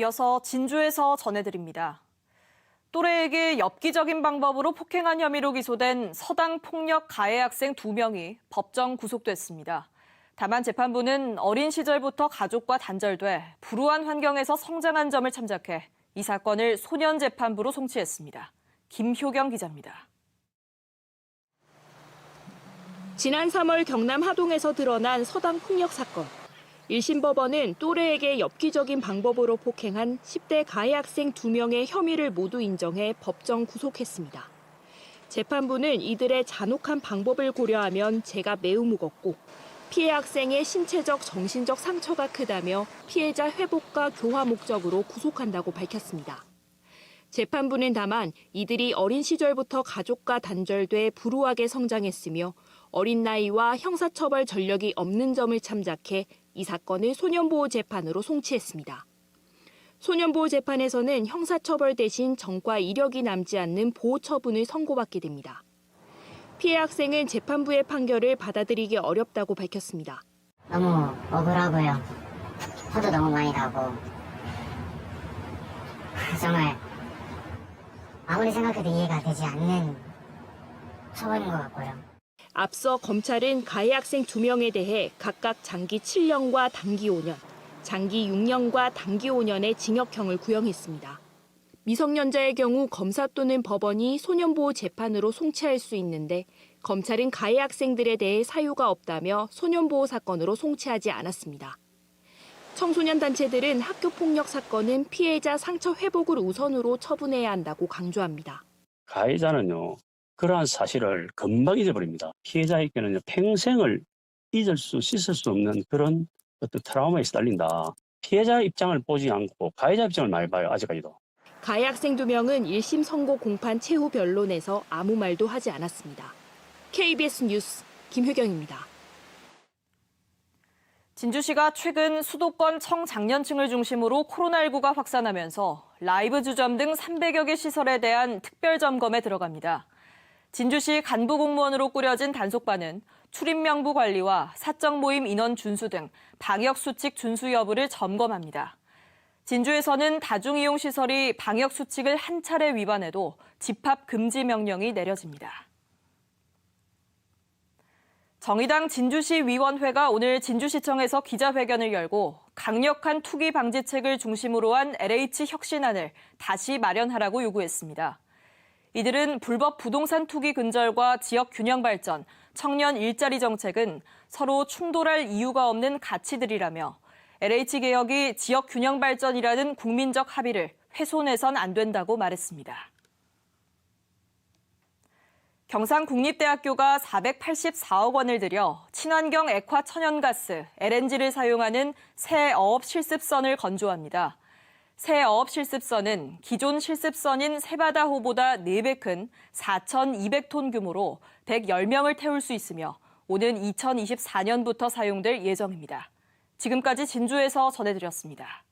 이어서 진주에서 전해드립니다. 또래에게 엽기적인 방법으로 폭행한 혐의로 기소된 서당 폭력 가해 학생 2명이 법정 구속됐습니다. 다만 재판부는 어린 시절부터 가족과 단절돼 불우한 환경에서 성장한 점을 참작해 이 사건을 소년재판부로 송치했습니다. 김효경 기자입니다. 지난 3월 경남 하동에서 드러난 서당 폭력 사건. 1심 법원은 또래에게 엽기적인 방법으로 폭행한 10대 가해 학생 2명의 혐의를 모두 인정해 법정 구속했습니다. 재판부는 이들의 잔혹한 방법을 고려하면 죄가 매우 무겁고 피해 학생의 신체적, 정신적 상처가 크다며 피해자 회복과 교화 목적으로 구속한다고 밝혔습니다. 재판부는 다만 이들이 어린 시절부터 가족과 단절돼 불우하게 성장했으며 어린 나이와 형사처벌 전력이 없는 점을 참작해 이 사건을 소년보호재판으로 송치했습니다. 소년보호재판에서는 형사처벌 대신 정과 이력이 남지 않는 보호처분을 선고받게 됩니다. 피해 학생은 재판부의 판결을 받아들이기 어렵다고 밝혔습니다. 너무 억울하고요. 화도 너무 많이 나고 정말 아무리 생각해도 이해가 되지 않는 처벌인 것 같고요. 앞서 검찰은 가해 학생 2명에 대해 각각 장기 7년과 단기 5년, 장기 6년과 단기 5년의 징역형을 구형했습니다. 미성년자의 경우 검사 또는 법원이 소년보호 재판으로 송치할 수 있는데 검찰은 가해 학생들에 대해 사유가 없다며 소년보호 사건으로 송치하지 않았습니다. 청소년 단체들은 학교폭력 사건은 피해자 상처 회복을 우선으로 처분해야 한다고 강조합니다. 가해자는요, 그러한 사실을 금방 잊어버립니다. 피해자에게는 평생을 씻을 수 없는 그런 어떤 트라우마에 시달린다. 피해자 입장을 보지 않고 가해자 입장을 많이 봐요, 아직까지도. 가해 학생 2명은 1심 선고 공판 최후 변론에서 아무 말도 하지 않았습니다. KBS 뉴스 김효경입니다. 진주시가 최근 수도권 청장년층을 중심으로 코로나19가 확산하면서 라이브 주점 등 300여 개 시설에 대한 특별 점검에 들어갑니다. 진주시 간부 공무원으로 꾸려진 단속반은 출입 명부 관리와 사적 모임 인원 준수 등 방역 수칙 준수 여부를 점검합니다. 진주에서는 다중이용 시설이 방역 수칙을 한 차례 위반해도 집합 금지 명령이 내려집니다. 정의당 진주시 위원회가 오늘 진주시청에서 기자회견을 열고 강력한 투기 방지책을 중심으로 한 LH 혁신안을 다시 마련하라고 요구했습니다. 이들은 불법 부동산 투기 근절과 지역 균형 발전, 청년 일자리 정책은 서로 충돌할 이유가 없는 가치들이라며 LH개혁이 지역 균형 발전이라는 국민적 합의를 훼손해선 안 된다고 말했습니다. 경상국립대학교가 484억 원을 들여 친환경 액화 천연가스, LNG를 사용하는 새 어업 실습선을 건조합니다. 새 어업 실습선은 기존 실습선인 세바다호보다 4배 큰 4,200톤 규모로 110명을 태울 수 있으며 오는 2024년부터 사용될 예정입니다. 지금까지 진주에서 전해드렸습니다.